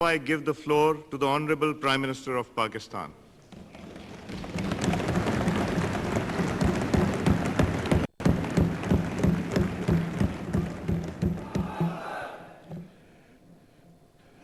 I give the floor to the Honorable Prime Minister of Pakistan.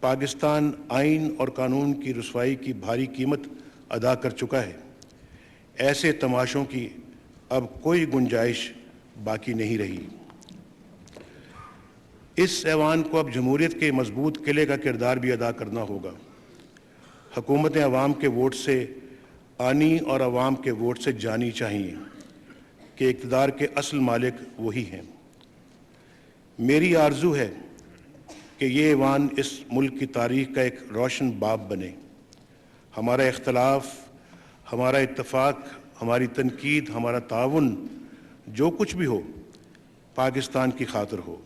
Pakistan آئین اور قانون کی رسوائی کی بھاری قیمت ادا کر چکا ہے۔ ایسے تماشوں کی اب کوئی گنجائش باقی نہیں رہی۔ اس ایوان کو اب جمہوریت کے مضبوط قلعے کا کردار بھی ادا کرنا ہوگا۔ حکومتیں عوام کے ووٹ سے آنی اور عوام کے ووٹ سے جانی چاہیے کہ اقتدار کے اصل مالک وہی ہیں۔ میری آرزو ہے کہ یہ ایوان اس ملک کی تاریخ کا ایک روشن باب بنے۔ ہمارا اختلاف، ہمارا اتفاق، ہماری تنقید، ہمارا تعاون، جو کچھ بھی ہو، پاکستان کی خاطر ہو۔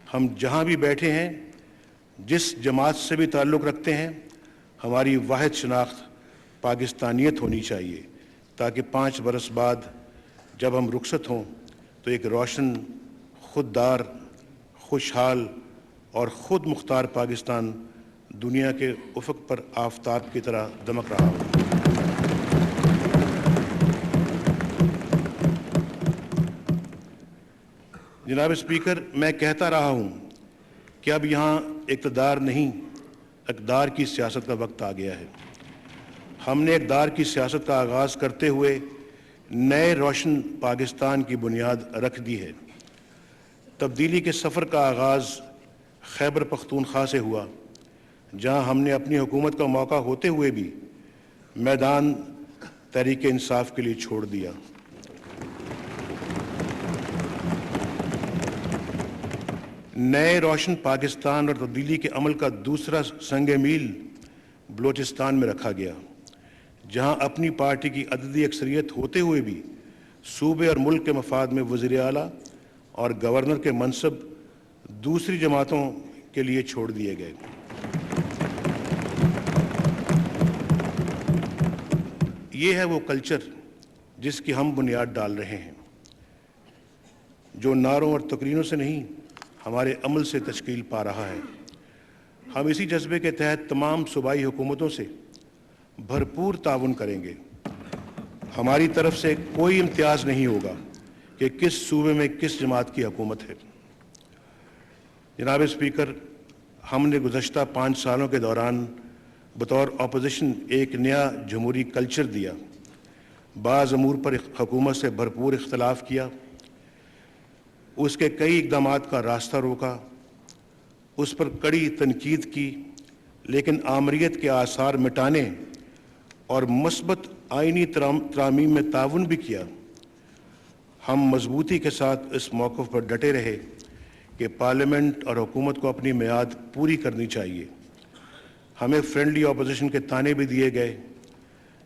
ہم جہاں بھی بیٹھے ہیں، جس جماعت سے بھی تعلق رکھتے ہیں، ہماری واحد شناخت پاکستانیت ہونی چاہیے، تاکہ 5 برس بعد جب ہم رخصت ہوں تو ایک روشن، خوددار، خوشحال اور خود مختار پاکستان دنیا کے افق پر آفتاب کی طرح دمک رہا ہو۔ جناب اسپیکر، میں کہتا رہا ہوں کہ اب یہاں اقتدار نہیں، اقدار کی سیاست کا وقت آ گیا ہے۔ ہم نے اقدار کی سیاست کا آغاز کرتے ہوئے نئے روشن پاکستان کی بنیاد رکھ دی ہے۔ تبدیلی کے سفر کا آغاز خیبر پختونخوا سے ہوا، جہاں ہم نے اپنی حکومت کا موقع ہوتے ہوئے بھی میدان تحریک انصاف کے لیے چھوڑ دیا۔ نئے روشن پاکستان اور تبدیلی کے عمل کا دوسرا سنگ میل بلوچستان میں رکھا گیا، جہاں اپنی پارٹی کی عددی اکثریت ہوتے ہوئے بھی صوبے اور ملک کے مفاد میں وزیر اعلیٰ اور گورنر کے منصب دوسری جماعتوں کے لیے چھوڑ دیے گئے۔ یہ ہے وہ کلچر جس کی ہم بنیاد ڈال رہے ہیں، جو نعروں اور تقریروں سے نہیں، ہمارے عمل سے تشکیل پا رہا ہے۔ ہم اسی جذبے کے تحت تمام صوبائی حکومتوں سے بھرپور تعاون کریں گے۔ ہماری طرف سے کوئی امتیاز نہیں ہوگا کہ کس صوبے میں کس جماعت کی حکومت ہے۔ جناب اسپیکر، ہم نے گزشتہ 5 سالوں کے دوران بطور اپوزیشن ایک نیا جمہوری کلچر دیا، بعض امور پر حکومت سے بھرپور اختلاف کیا، اس کے کئی اقدامات کا راستہ روکا، اس پر کڑی تنقید کی، لیکن آمریت کے آثار مٹانے اور مثبت آئینی ترامیم میں تعاون بھی کیا۔ ہم مضبوطی کے ساتھ اس موقف پر ڈٹے رہے کہ پارلیمنٹ اور حکومت کو اپنی میعاد پوری کرنی چاہیے۔ ہمیں فرینڈلی اپوزیشن کے طعنے بھی دیے گئے،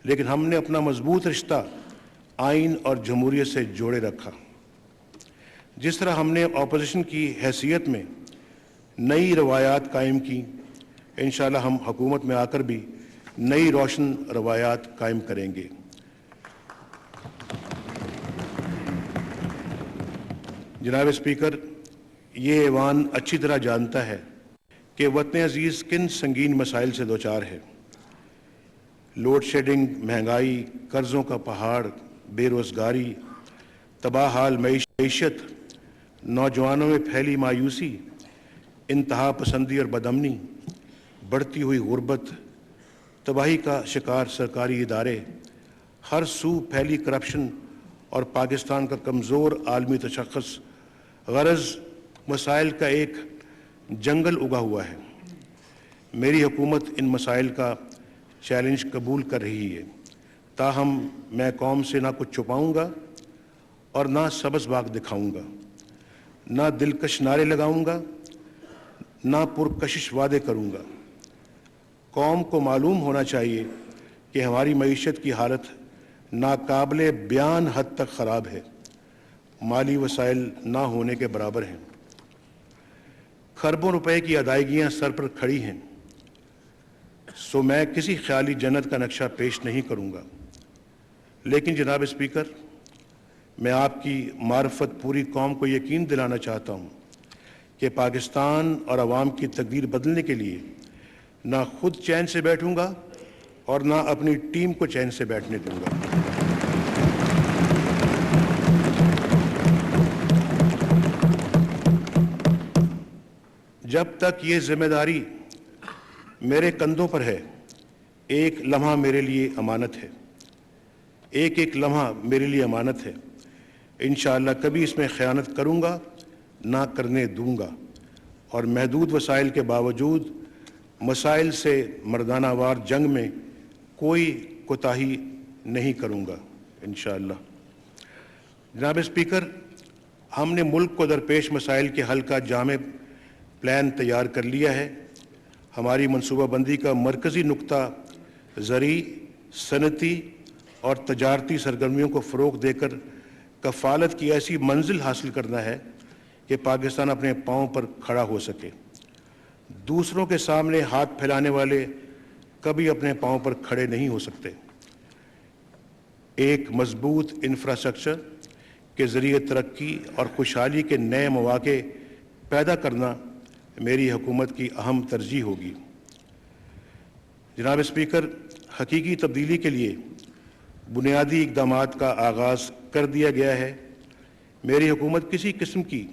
لیکن ہم نے اپنا مضبوط رشتہ آئین اور جمہوریت سے جوڑے رکھا۔ جس طرح ہم نے اپوزیشن کی حیثیت میں نئی روایات قائم کی، انشاءاللہ ہم حکومت میں آ کر بھی نئی روشن روایات قائم کریں گے۔ جناب اسپیکر، یہ ایوان اچھی طرح جانتا ہے کہ وطن عزیز کن سنگین مسائل سے دوچار ہے۔ لوڈ شیڈنگ، مہنگائی، قرضوں کا پہاڑ، بے روزگاری، تباہ حال معیشت، نوجوانوں میں پھیلی مایوسی، انتہا پسندی اور بدامنی، بڑھتی ہوئی غربت، تباہی کا شکار سرکاری ادارے، ہر سو پھیلی کرپشن اور پاکستان کا کمزور عالمی تشخص، غرض مسائل کا ایک جنگل اگا ہوا ہے۔ میری حکومت ان مسائل کا چیلنج قبول کر رہی ہے، تاہم میں قوم سے نہ کچھ چھپاؤں گا اور نہ سبز باغ دکھاؤں گا، نہ دلکش نعرے لگاؤں گا، نہ پرکشش وعدے کروں گا۔ قوم کو معلوم ہونا چاہیے کہ ہماری معیشت کی حالت ناقابل بیان حد تک خراب ہے، مالی وسائل نہ ہونے کے برابر ہیں، کھربوں روپے کی ادائیگیاں سر پر کھڑی ہیں۔ سو میں کسی خیالی جنت کا نقشہ پیش نہیں کروں گا، لیکن جناب اسپیکر، میں آپ کی معرفت پوری قوم کو یقین دلانا چاہتا ہوں کہ پاکستان اور عوام کی تقدیر بدلنے کے لیے نہ خود چین سے بیٹھوں گا اور نہ اپنی ٹیم کو چین سے بیٹھنے دوں گا۔ جب تک یہ ذمہ داری میرے کندھوں پر ہے، ایک لمحہ میرے لیے امانت ہے، ایک ایک لمحہ میرے لیے امانت ہے، انشاءاللہ کبھی اس میں خیانت کروں گا نہ کرنے دوں گا، اور محدود وسائل کے باوجود مسائل سے مردانہ وار جنگ میں کوئی کوتاہی نہیں کروں گا انشاءاللہ۔ جناب اسپیکر، ہم نے ملک کو درپیش مسائل کے حل کا جامع پلان تیار کر لیا ہے۔ ہماری منصوبہ بندی کا مرکزی نقطہ زرعی، صنعتی اور تجارتی سرگرمیوں کو فروغ دے کر کفالت کی ایسی منزل حاصل کرنا ہے کہ پاکستان اپنے پاؤں پر کھڑا ہو سکے۔ دوسروں کے سامنے ہاتھ پھیلانے والے کبھی اپنے پاؤں پر کھڑے نہیں ہو سکتے۔ ایک مضبوط انفراسٹرکچر کے ذریعے ترقی اور خوشحالی کے نئے مواقع پیدا کرنا میری حکومت کی اہم ترجیح ہوگی۔ جناب اسپیکر، حقیقی تبدیلی کے لیے بنیادی اقدامات کا آغاز کر دیا گیا ہے۔ میری حکومت کسی قسم کی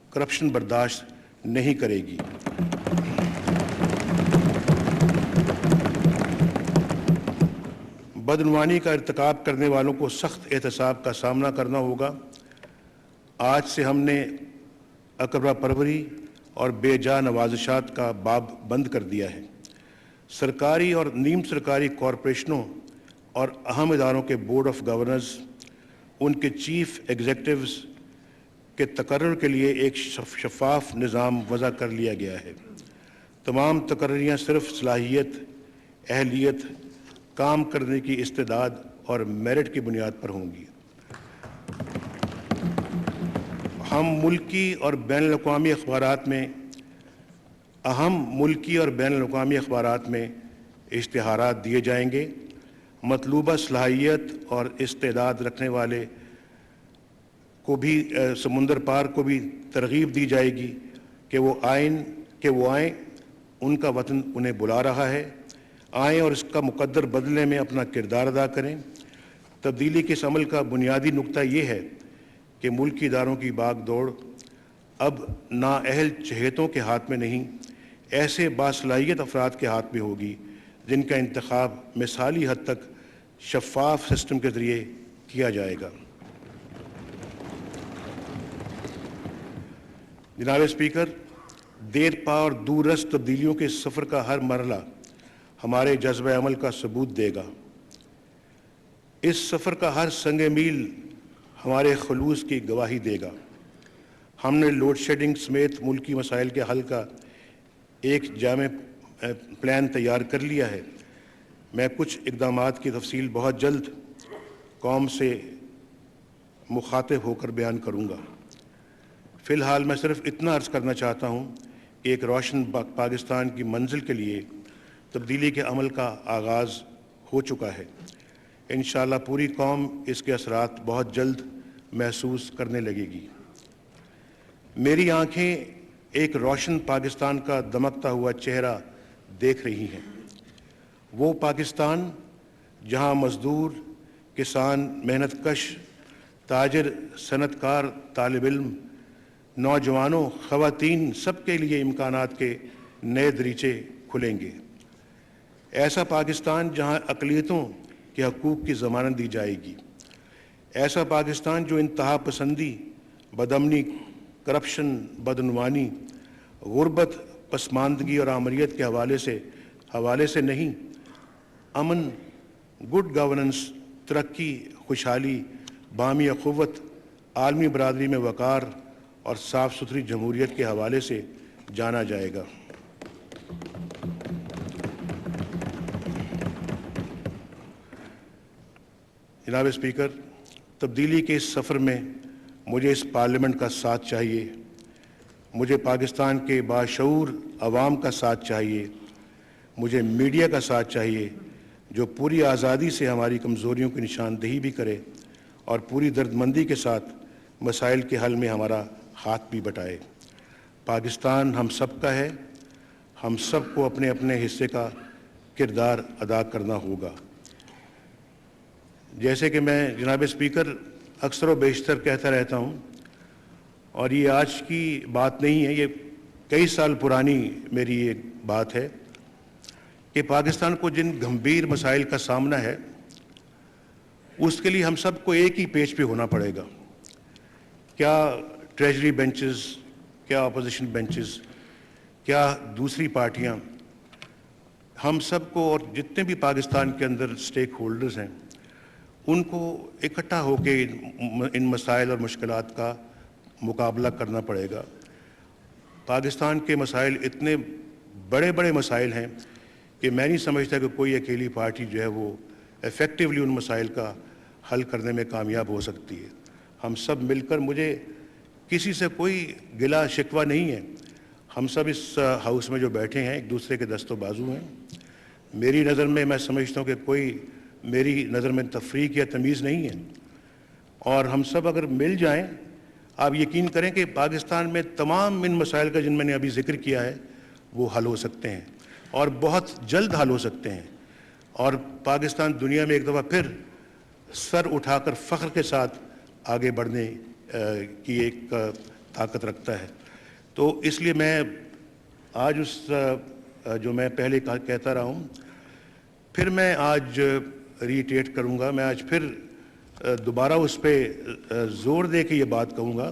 کرپشن برداشت نہیں کرے گی۔ بدعنوانی کا ارتکاب کرنے والوں کو سخت احتساب کا سامنا کرنا ہوگا۔ آج سے ہم نے اکبر پروری اور بے جا نوازشات کا باب بند کر دیا ہے۔ سرکاری اور نیم سرکاری کارپوریشنوں اور اہم اداروں کے بورڈ آف گورنرز، ان کے چیف ایگزیکٹوز کے تقرر کے لیے ایک شفاف نظام وضع کر لیا گیا ہے۔ تمام تقرریاں صرف صلاحیت، اہلیت، کام کرنے کی استعداد اور میرٹ کی بنیاد پر ہوں گی۔ ہم ملکی اور بین الاقوامی اخبارات میں اشتہارات دیے جائیں گے۔ مطلوبہ صلاحیت اور استعداد رکھنے والے کو بھی سمندر پار کو بھی ترغیب دی جائے گی کہ وہ آئیں، ان کا وطن انہیں بلا رہا ہے، آئیں اور اس کا مقدر بدلنے میں اپنا کردار ادا کریں۔ تبدیلی کے اس عمل کا بنیادی نقطہ یہ ہے کہ ملکی اداروں کی باغ دوڑ اب نااہل چہیتوں کے ہاتھ میں نہیں، ایسے باصلاحیت افراد کے ہاتھ میں ہوگی جن کا انتخاب مثالی حد تک شفاف سسٹم کے ذریعے کیا جائے گا۔ جناب اسپیکر، دیر پا اور دور رس تبدیلیوں کے سفر کا ہر مرحلہ ہمارے جذبہ عمل کا ثبوت دے گا۔ اس سفر کا ہر سنگ میل ہمارے خلوص کی گواہی دے گا۔ ہم نے لوڈ شیڈنگ سمیت ملکی مسائل کے حل کا ایک جامع پلان تیار کر لیا ہے۔ میں کچھ اقدامات کی تفصیل بہت جلد قوم سے مخاطب ہو کر بیان کروں گا۔ فی الحال میں صرف اتنا عرض کرنا چاہتا ہوں کہ ایک روشن پاکستان کی منزل کے لیے تبدیلی کے عمل کا آغاز ہو چکا ہے۔ انشاءاللہ پوری قوم اس کے اثرات بہت جلد محسوس کرنے لگے گی۔ میری آنکھیں ایک روشن پاکستان کا دمکتا ہوا چہرہ دیکھ رہی ہیں۔ وہ پاکستان جہاں مزدور، کسان، محنت کش، تاجر، صنعت کار، طالب علم، نوجوانوں، خواتین سب کے لیے امکانات کے نئے دریچے کھلیں گے۔ ایسا پاکستان جہاں اقلیتوں کے حقوق کی ضمانت دی جائے گی۔ ایسا پاکستان جو انتہا پسندی، بدامنی، کرپشن، بدعنوانی، غربت، پسماندگی اور آمریت کے حوالے سے نہیں، امن، گڈ گورننس، ترقی، خوشحالی، باہمی اخوت، عالمی برادری میں وقار اور صاف ستھری جمہوریت کے حوالے سے جانا جائے گا۔ جناب اسپیکر، تبدیلی کے اس سفر میں مجھے اس پارلیمنٹ کا ساتھ چاہیے، مجھے پاکستان کے باشعور عوام کا ساتھ چاہیے، مجھے میڈیا کا ساتھ چاہیے جو پوری آزادی سے ہماری کمزوریوں کی نشاندہی بھی کرے اور پوری دردمندی کے ساتھ مسائل کے حل میں ہمارا ہاتھ بھی بٹائے۔ پاکستان ہم سب کا ہے، ہم سب کو اپنے اپنے حصے کا کردار ادا کرنا ہوگا۔ جیسے کہ میں جناب اسپیکر اکثر و بیشتر کہتا رہتا ہوں، اور یہ آج کی بات نہیں ہے، یہ کئی سال پرانی میری یہ بات ہے کہ پاکستان کو جن گھمبیر مسائل کا سامنا ہے اس کے لیے ہم سب کو ایک ہی پیج پہ ہونا پڑے گا. کیا ٹریجری بینچز, کیا اپوزیشن بینچز, کیا دوسری پارٹیاں, ہم سب کو اور جتنے بھی پاکستان کے اندر سٹیک ہولڈرز ہیں ان کو اکٹھا ہو کے ان مسائل اور مشکلات کا مقابلہ کرنا پڑے گا. پاکستان کے مسائل اتنے بڑے بڑے مسائل ہیں کہ میں نہیں سمجھتا کہ کوئی اکیلی پارٹی جو ہے وہ ایفیکٹولی ان مسائل کا حل کرنے میں کامیاب ہو سکتی ہے. ہم سب مل کر, مجھے کسی سے کوئی گلا شکوہ نہیں ہے, ہم سب اس ہاؤس میں جو بیٹھے ہیں ایک دوسرے کے دست و بازو ہیں. میری نظر میں سمجھتا ہوں کہ کوئی میری نظر میں تفریق یا تمیز نہیں ہے, اور ہم سب اگر مل جائیں, آپ یقین کریں کہ پاکستان میں تمام ان مسائل کا جن میں نے ابھی ذکر کیا ہے وہ حل ہو سکتے ہیں اور بہت جلد حل ہو سکتے ہیں, اور پاکستان دنیا میں ایک دفعہ پھر سر اٹھا کر فخر کے ساتھ آگے بڑھنے کی ایک طاقت رکھتا ہے. تو اس لیے میں آج اس جو میں پہلے کہتا رہا ہوں, پھر میں آج ریٹیٹ کروں گا, میں آج پھر دوبارہ اس پہ زور دے کے یہ بات کہوں گا,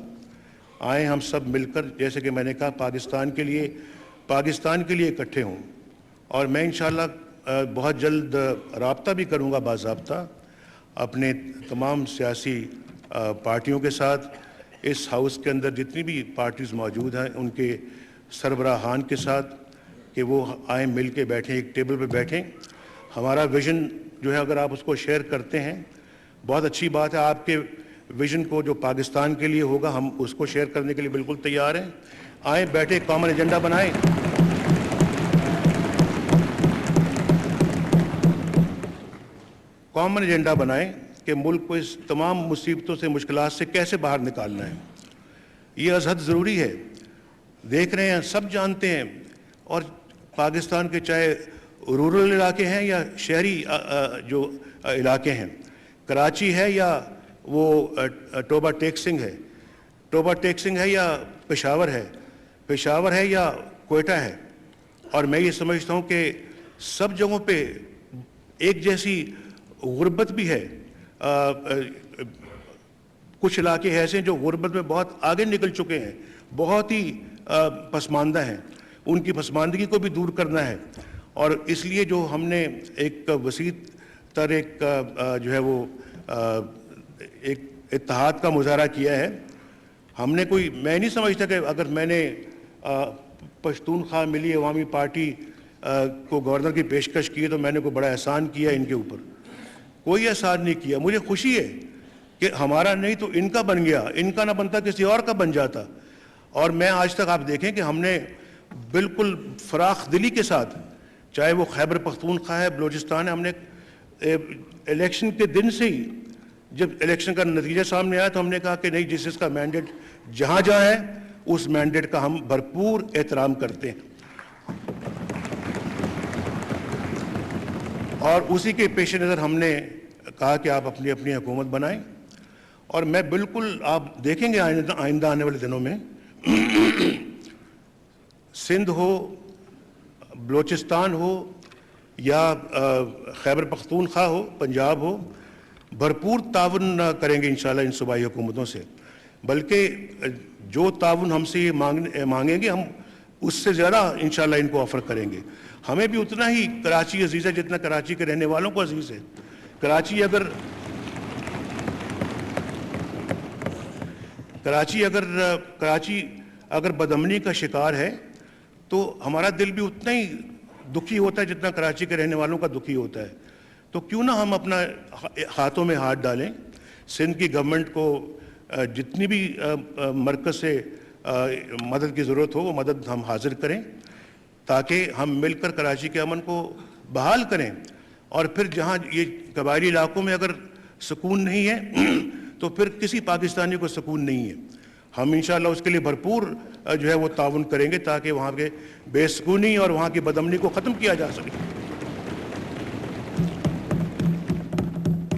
آئیں ہم سب مل کر, جیسے کہ میں نے کہا, پاکستان کے لیے اکٹھے ہوں. اور میں انشاءاللہ بہت جلد رابطہ بھی کروں گا باضابطہ اپنے تمام سیاسی پارٹیوں کے ساتھ, اس ہاؤس کے اندر جتنی بھی پارٹیز موجود ہیں ان کے سربراہان کے ساتھ, کہ وہ آئیں مل کے بیٹھیں, ایک ٹیبل پہ بیٹھیں. ہمارا ویژن جو ہے اگر آپ اس کو شیئر کرتے ہیں بہت اچھی بات ہے. آپ کے ویژن کو جو پاکستان کے لیے ہوگا ہم اس کو شیئر کرنے کے لیے بالکل تیار ہیں. آئیں بیٹھے, کامن ایجنڈا بنائیں. کامن ایجنڈا بنائیں کہ ملک کو اس تمام مصیبتوں سے, مشکلات سے کیسے باہر نکالنا ہے. یہ ازحد ضروری ہے. دیکھ رہے ہیں, سب جانتے ہیں, اور پاکستان کے چاہے رورل علاقے ہیں یا شہری جو علاقے ہیں, کراچی ہے یا وہ ٹوبہ ٹیک سنگھ ہے یا پشاور ہے یا کوئٹہ ہے, اور میں یہ سمجھتا ہوں کہ سب جگہوں پہ ایک جیسی غربت بھی ہے. کچھ علاقے ایسے ہیں جو غربت میں بہت آگے نکل چکے ہیں, بہت ہی پسماندہ ہیں, ان کی پسماندگی کو بھی دور کرنا ہے. اور اس لیے جو ہم نے ایک وسیع تر ایک جو ہے وہ ایک اتحاد کا مظاہرہ کیا ہے. ہم نے میں نہیں سمجھتا کہ اگر میں نے پشتونخوا ملی عوامی پارٹی کو گورنر کی پیشکش کی تو میں نے کوئی بڑا احسان کیا ان کے اوپر. کوئی احسان نہیں کیا. مجھے خوشی ہے کہ ہمارا نہیں تو ان کا بن گیا, ان کا نہ بنتا کسی اور کا بن جاتا. اور میں آج تک آپ دیکھیں کہ ہم نے بالکل فراخ دلی کے ساتھ, چاہے وہ خیبر پختونخوا ہے, بلوچستان ہے, ہم نے الیکشن کے دن سے ہی جب الیکشن کا نتیجہ سامنے آیا تو ہم نے کہا کہ نہیں, جس کا مینڈیٹ جہاں ہے اس مینڈیٹ کا ہم بھرپور احترام کرتے ہیں. اور اسی کے پیش نظر ہم نے کہا کہ آپ اپنی اپنی حکومت بنائیں. اور میں بالکل, آپ دیکھیں گے آئندہ آنے والے دنوں میں سندھ ہو, بلوچستان ہو یا خیبر پختونخوا ہو, پنجاب ہو, بھرپور تعاون کریں گے انشاءاللہ ان صوبائی حکومتوں سے. بلکہ جو تعاون ہم سے یہ مانگیں گے ہم اس سے زیادہ انشاءاللہ ان کو آفر کریں گے. ہمیں بھی اتنا ہی کراچی عزیز ہے جتنا کراچی کے رہنے والوں کو عزیز ہے. کراچی اگر بدامنی کا شکار ہے تو ہمارا دل بھی اتنا ہی دکھی ہوتا ہے جتنا کراچی کے رہنے والوں کا دکھی ہوتا ہے. تو کیوں نہ ہم اپنا ہاتھوں میں ہاتھ ڈالیں, سندھ کی گورنمنٹ کو جتنی بھی مرکز سے مدد کی ضرورت ہو وہ مدد ہم حاضر کریں, تاکہ ہم مل کر کراچی کے امن کو بحال کریں. اور پھر جہاں یہ قبائلی علاقوں میں اگر سکون نہیں ہے تو پھر کسی پاکستانی کو سکون نہیں ہے. ہم انشاءاللہ اس کے لیے بھرپور جو ہے وہ تعاون کریں گے تاکہ وہاں کے بے سکونی اور وہاں کی بدامنی کو ختم کیا جا سکے.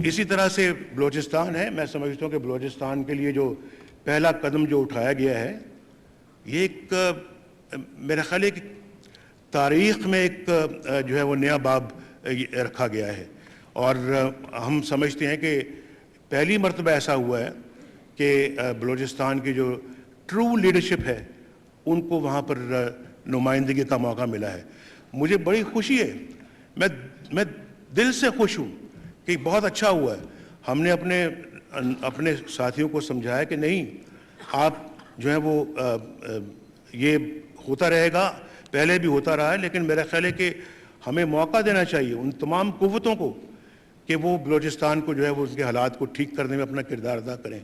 اسی طرح سے بلوچستان ہے. میں سمجھتا ہوں کہ بلوچستان کے لیے جو پہلا قدم جو اٹھایا گیا ہے یہ ایک میرا خیال ہے کہ تاریخ میں ایک جو ہے وہ نیا باب رکھا گیا ہے، اور ہم سمجھتے ہیں کہ پہلی مرتبہ ایسا ہوا ہے کہ بلوچستان کی جو ٹرو لیڈرشپ ہے ان کو وہاں پر نمائندگی کا موقع ملا ہے۔ مجھے بڑی خوشی ہے، میں دل سے خوش ہوں کہ بہت اچھا ہوا ہے۔ ہم نے اپنے ساتھیوں کو سمجھایا کہ نہیں، آپ جو ہے وہ یہ ہوتا رہے گا، پہلے بھی ہوتا رہا ہے، لیکن میرا خیال ہے کہ ہمیں موقع دینا چاہیے ان تمام قوتوں کو کہ وہ بلوچستان کو جو ہے وہ ان کے حالات کو ٹھیک کرنے میں اپنا کردار ادا کریں،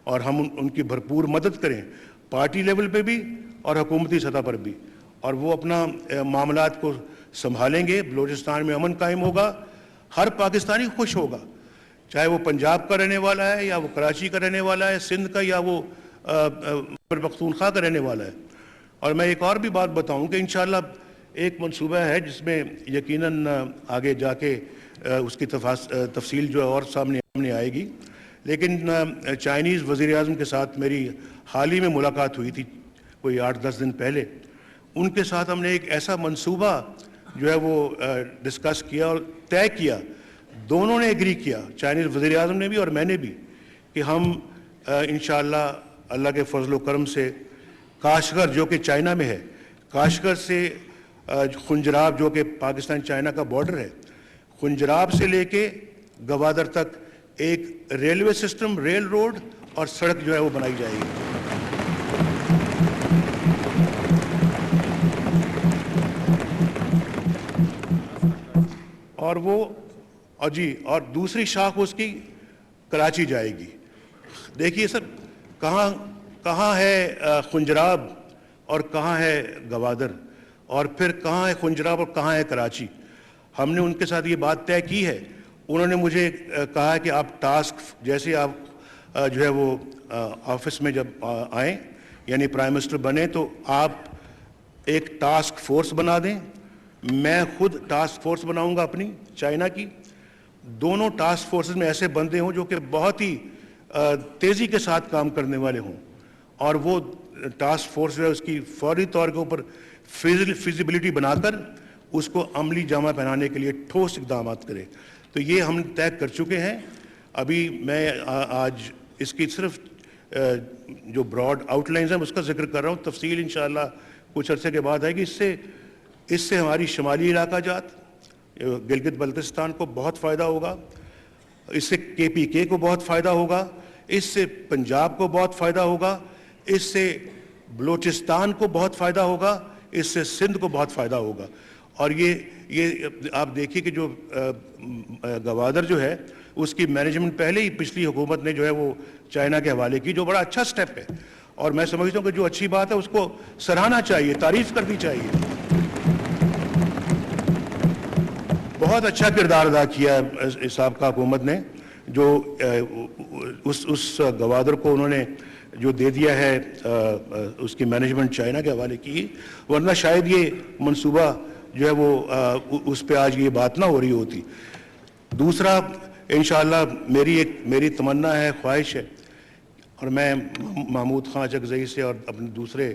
اور ہم ان کی بھرپور مدد کریں، پارٹی لیول پہ بھی اور حکومتی سطح پر بھی، اور وہ اپنا معاملات کو سنبھالیں گے۔ بلوچستان میں امن قائم ہوگا، ہر پاکستانی خوش ہوگا، چاہے وہ پنجاب کا رہنے والا ہے یا وہ کراچی کا رہنے والا ہے، سندھ کا، یا وہ پختونخوا کا رہنے والا ہے۔ اور میں ایک اور بھی بات بتاؤں کہ انشاءاللہ ایک منصوبہ ہے جس میں یقیناً آگے جا کے اس کی تفصیل جو ہے اور سامنے آئے گی، لیکن چائنیز وزیر اعظم کے ساتھ میری حال ہی میں ملاقات ہوئی تھی کوئی 8-10 دن پہلے۔ ان کے ساتھ ہم نے ایک ایسا منصوبہ جو ہے وہ ڈسکس کیا اور طے کیا، دونوں نے ایگری کیا، چائنیز وزیر اعظم نے بھی اور میں نے بھی، کہ ہم انشاءاللہ اللہ کے فضل و کرم سے کاشغر جو کہ چائنا میں ہے، کاشغر سے خنجراب جو کہ پاکستان چائنا کا بارڈر ہے، خنجراب سے لے کے گوادر تک ایک ریلوے سسٹم، ریل روڈ اور سڑک جو ہے وہ بنائی جائے گی۔ اور دوسری شاخ اس کی کراچی جائے گی۔ دیکھیے سر، کہاں ہے خنجراب اور کہاں ہے گوادر، اور پھر کہاں ہے خنجراب اور کہاں ہے کراچی۔ ہم نے ان کے ساتھ یہ بات طے کی ہے، انہوں نے مجھے کہا کہ آپ جیسے آپ جو ہے وہ آفس میں جب آئیں، یعنی پرائم منسٹر بنیں، تو آپ ایک ٹاسک فورس بنا دیں، میں خود ٹاسک فورس بناؤں گا اپنی چائنا کی، دونوں ٹاسک فورسز میں ایسے بندے ہوں جو کہ بہت ہی تیزی کے ساتھ کام کرنے والے ہوں، اور وہ ٹاسک فورس جو ہے اس کی فوری طور کے اوپر فیزیبلٹی بنا کر اس کو عملی جامہ پہنانے کے لیے ٹھوس اقدامات کرے۔ تو یہ ہم طے کر چکے ہیں۔ ابھی میں آج اس کی صرف جو براڈ آؤٹ لائنز ہیں اس کا ذکر کر رہا ہوں، تفصیل انشاءاللہ کچھ عرصے کے بعد آئے گی۔ اس سے ہماری شمالی علاقہ جات گلگت بلتستان کو بہت فائدہ ہوگا، اس سے KPK کو بہت فائدہ ہوگا، اس سے پنجاب کو بہت فائدہ ہوگا، اس سے بلوچستان کو بہت فائدہ ہوگا، اس سے سندھ کو بہت فائدہ ہوگا۔ اور یہ آپ دیکھیے کہ جو گوادر جو ہے اس کی مینجمنٹ پہلے ہی پچھلی حکومت نے جو ہے وہ چائنا کے حوالے کی، جو بڑا اچھا سٹیپ ہے، اور میں سمجھتا ہوں کہ جو اچھی بات ہے اس کو سراہنا چاہیے، تعریف کرنی چاہیے۔ بہت اچھا کردار ادا کیا ہے سابقہ حکومت نے، جو اس گوادر کو انہوں نے جو دے دیا ہے اس کی مینجمنٹ چائنا کے حوالے کی، ورنہ شاید یہ منصوبہ جو ہے وہ اس پہ آج یہ بات نہ ہو رہی ہوتی۔ دوسرا، انشاءاللہ میری تمنا ہے، خواہش ہے، اور میں محمود خان چکزئی سے اور اپنے دوسرے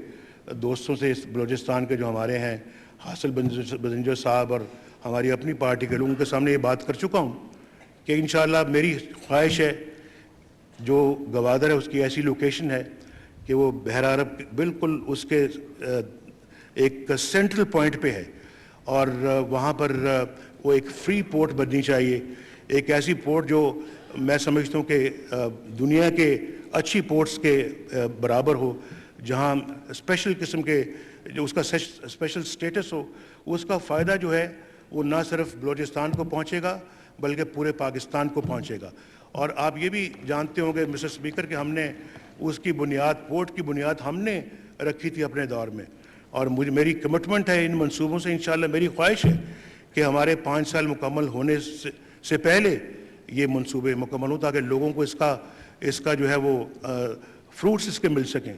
دوستوں سے اس بلوچستان کے جو ہمارے ہیں، حاصل بزنجر صاحب اور ہماری اپنی پارٹی کے لوگوں کے سامنے یہ بات کر چکا ہوں کہ انشاءاللہ میری خواہش ہے جو گوادر ہے اس کی ایسی لوکیشن ہے کہ وہ بحر عرب بالکل اس کے ایک سینٹرل پوائنٹ پہ ہے، اور وہاں پر وہ ایک فری پورٹ بننی چاہیے، ایک ایسی پورٹ جو میں سمجھتا ہوں کہ دنیا کے اچھی پورٹس کے برابر ہو، جہاں اسپیشل قسم کے جو اس کا اسپیشل سٹیٹس ہو، اس کا فائدہ جو ہے وہ نہ صرف بلوچستان کو پہنچے گا بلکہ پورے پاکستان کو پہنچے گا۔ اور آپ یہ بھی جانتے ہوں گے مسٹر اسپیکر کہ ہم نے اس کی بنیاد، پورٹ کی بنیاد ہم نے رکھی تھی اپنے دور میں، اور میری کمٹمنٹ ہے ان منصوبوں سے، انشاءاللہ میری خواہش ہے کہ ہمارے 5 سال مکمل ہونے سے پہلے یہ منصوبے مکمل ہوں تاکہ لوگوں کو اس کا جو ہے وہ فروٹس اس کے مل سکیں،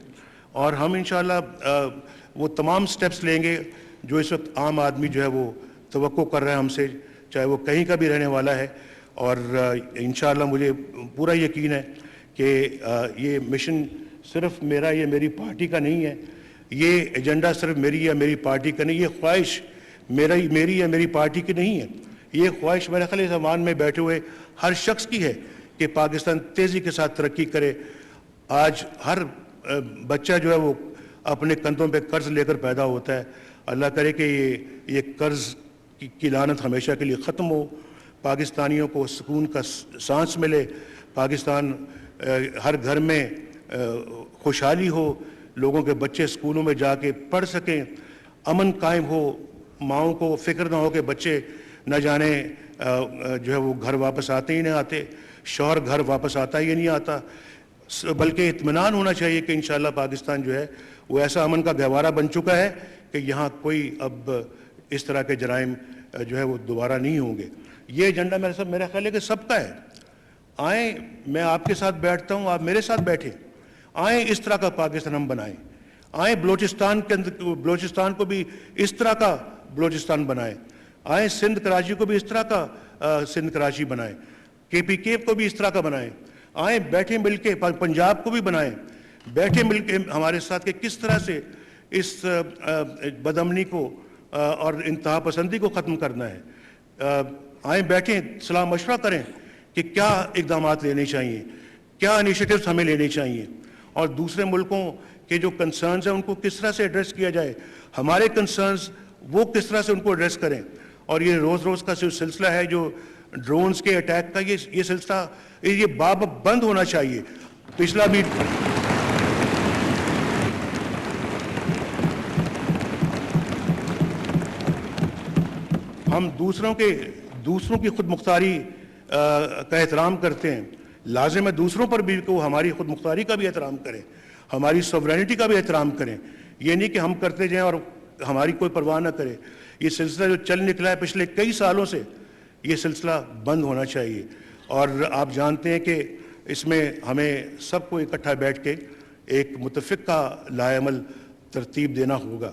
اور ہم انشاءاللہ وہ تمام سٹیپس لیں گے جو اس وقت عام آدمی جو ہے وہ توقع کر رہا ہے ہم سے، چاہے وہ کہیں کا بھی رہنے والا ہے۔ اور انشاءاللہ مجھے پورا یقین ہے کہ یہ مشن صرف میرا یا میری پارٹی کا نہیں ہے، یہ ایجنڈا صرف میری یا میری پارٹی کا نہیں، یہ خواہش میری یا میری پارٹی کی نہیں ہے. یہ خواہش میرے خیال اس ایوان میں بیٹھے ہوئے ہر شخص کی ہے کہ پاکستان تیزی کے ساتھ ترقی کرے. آج ہر بچہ جو ہے وہ اپنے کندھوں پہ قرض لے کر پیدا ہوتا ہے. اللہ کرے کہ یہ قرض کی لعنت ہمیشہ کے لیے ختم ہو, پاکستانیوں کو سکون کا سانس ملے, پاکستان ہر گھر میں خوشحالی ہو, لوگوں کے بچے اسکولوں میں جا کے پڑھ سکیں, امن قائم ہو, ماؤں کو فکر نہ ہو کہ بچے نہ جانے جو ہے وہ گھر واپس آتے ہی نہیں آتے, شوہر گھر واپس آتا ہی نہیں آتا, بلکہ اطمینان ہونا چاہیے کہ انشاءاللہ پاکستان جو ہے وہ ایسا امن کا گہوارہ بن چکا ہے کہ یہاں کوئی اب اس طرح کے جرائم جو ہے وہ دوبارہ نہیں ہوں گے. یہ ایجنڈا میرا خیال ہے کہ سب کا ہے. آئیں, میں آپ کے ساتھ بیٹھتا ہوں, آپ میرے ساتھ بیٹھیں, آئیں اس طرح کا پاکستان ہم بنائیں. آئیں بلوچستان کو بھی اس طرح کا بلوچستان بنائیں. آئیں سندھ کراچی کو بھی اس طرح کا سندھ کراچی بنائیں, KPK کو بھی اس طرح کا بنائیں. آئیں بیٹھیں مل کے پنجاب کو بھی بنائیں, بیٹھیں مل کے ہمارے ساتھ کہ کس طرح سے اس بدامنی کو اور انتہا پسندی کو ختم کرنا ہے. آئیں بیٹھیں, صلاح مشورہ کریں کہ کیا اقدامات لینے چاہیے, کیا انیشیٹوز ہمیں لینے چاہیے, اور دوسرے ملکوں کے جو کنسرنز ہیں ان کو کس طرح سے ایڈریس کیا جائے, ہمارے کنسرنز وہ کس طرح سے ان کو ایڈریس کریں. اور یہ روز کا جو سلسلہ ہے جو ڈرونز کے اٹیک کا, یہ سلسلہ یہ باب بند ہونا چاہیے. پچھلا بھی ہم دوسروں کی خود مختاری کا احترام کرتے ہیں, لازم ہے دوسروں پر بھی کہ وہ ہماری خود مختاری کا بھی احترام کریں, ہماری سوورینٹی کا بھی احترام کریں. یہ نہیں کہ ہم کرتے جائیں اور ہماری کوئی پرواہ نہ کرے. یہ سلسلہ جو چل نکلا ہے پچھلے کئی سالوں سے, یہ سلسلہ بند ہونا چاہیے. اور آپ جانتے ہیں کہ اس میں ہمیں سب کو اکٹھا بیٹھ کے ایک متفقہ لائحہ عمل ترتیب دینا ہوگا.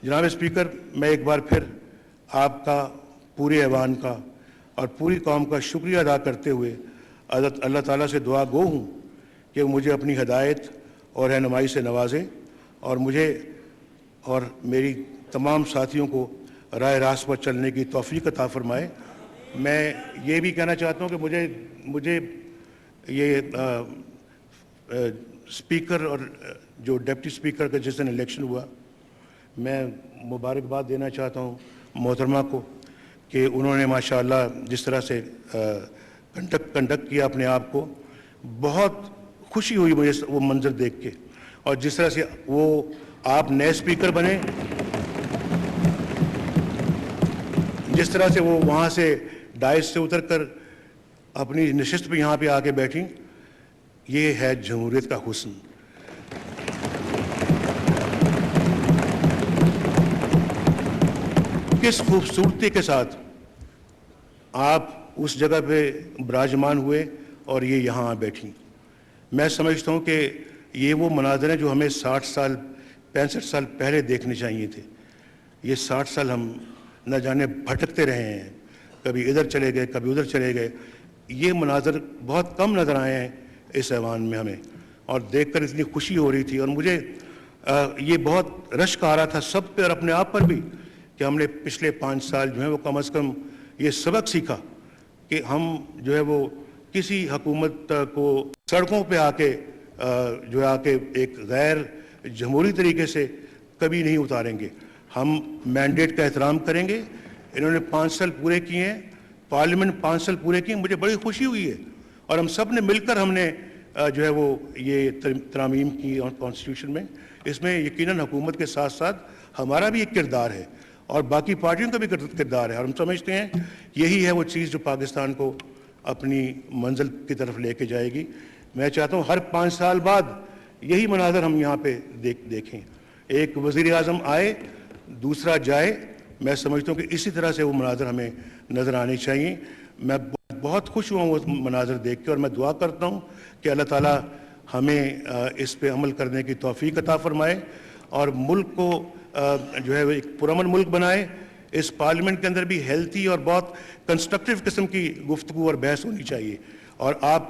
جناب اسپیکر, میں ایک بار پھر آپ کا, پورے ایوان کا اور پوری قوم کا شکریہ ادا کرتے ہوئے اللہ تعالیٰ سے دعا گو ہوں کہ وہ مجھے اپنی ہدایت اور رہنمائی سے نوازیں اور مجھے اور میری تمام ساتھیوں کو راہ راست پر چلنے کی توفیق عطا فرمائے. میں یہ بھی کہنا چاہتا ہوں کہ مجھے یہ اسپیکر اور جو ڈپٹی اسپیکر کا جس دن الیکشن ہوا, میں مبارکباد دینا چاہتا ہوں محترمہ کو کہ انہوں نے ماشاءاللہ جس طرح سے کنڈکٹ کیا اپنے آپ کو, بہت خوشی ہوئی مجھے وہ منظر دیکھ کے. اور جس طرح سے وہ آپ نئے اسپیکر بنے, جس طرح سے وہ وہاں سے ڈائس سے اتر کر اپنی نشست پہ یہاں پہ آ کے بیٹھیں, یہ ہے جمہوریت کا حسن. کس خوبصورتی کے ساتھ آپ اس جگہ پہ براجمان ہوئے اور یہ یہاں آ بیٹھیں. میں سمجھتا ہوں کہ یہ وہ مناظر ہیں جو ہمیں 60 سال 65 سال پہلے دیکھنے چاہیے تھے. یہ 60 سال ہم نہ جانے بھٹکتے رہے ہیں, کبھی ادھر چلے گئے کبھی ادھر چلے گئے. یہ مناظر بہت کم نظر آئے ہیں اس ایوان میں ہمیں, اور دیکھ کر اتنی خوشی ہو رہی تھی. اور مجھے یہ بہت رشک آ رہا تھا سب پہ اور اپنے آپ پر بھی کہ ہم نے پچھلے 5 سال جو ہیں وہ کم از کم یہ سبق سیکھا کہ ہم جو ہے وہ کسی حکومت کو سڑکوں پہ آ کے ایک غیر جمہوری طریقے سے کبھی نہیں اتاریں گے. ہم مینڈیٹ کا احترام کریں گے. انہوں نے 5 سال پورے کیے ہیں, پارلیمنٹ 5 سال پورے کیے ہیں, مجھے بڑی خوشی ہوئی ہے. اور ہم سب نے مل کر ہم نے جو ہے وہ یہ ترامیم کی اور کانسٹیٹیوشن میں, اس میں یقیناً حکومت کے ساتھ ساتھ ہمارا بھی ایک کردار ہے اور باقی پارٹیوں کا بھی کردار ہے. اور ہم سمجھتے ہیں یہی ہے وہ چیز جو پاکستان کو اپنی منزل کی طرف لے کے جائے گی. میں چاہتا ہوں ہر 5 سال بعد یہی مناظر ہم یہاں پہ دیکھیں. ایک وزیر اعظم آئے, دوسرا جائے. میں سمجھتا ہوں کہ اسی طرح سے وہ مناظر ہمیں نظر آنے چاہیے. میں بہت خوش ہوا وہ مناظر دیکھ کے, اور میں دعا کرتا ہوں کہ اللہ تعالیٰ ہمیں اس پہ عمل کرنے کی توفیق عطا فرمائے اور ملک کو جو ہے ایک پرامن ملک بنائے. اس پارلیمنٹ کے اندر بھی ہیلتھی اور بہت کنسٹرکٹیو قسم کی گفتگو اور بحث ہونی چاہیے. اور آپ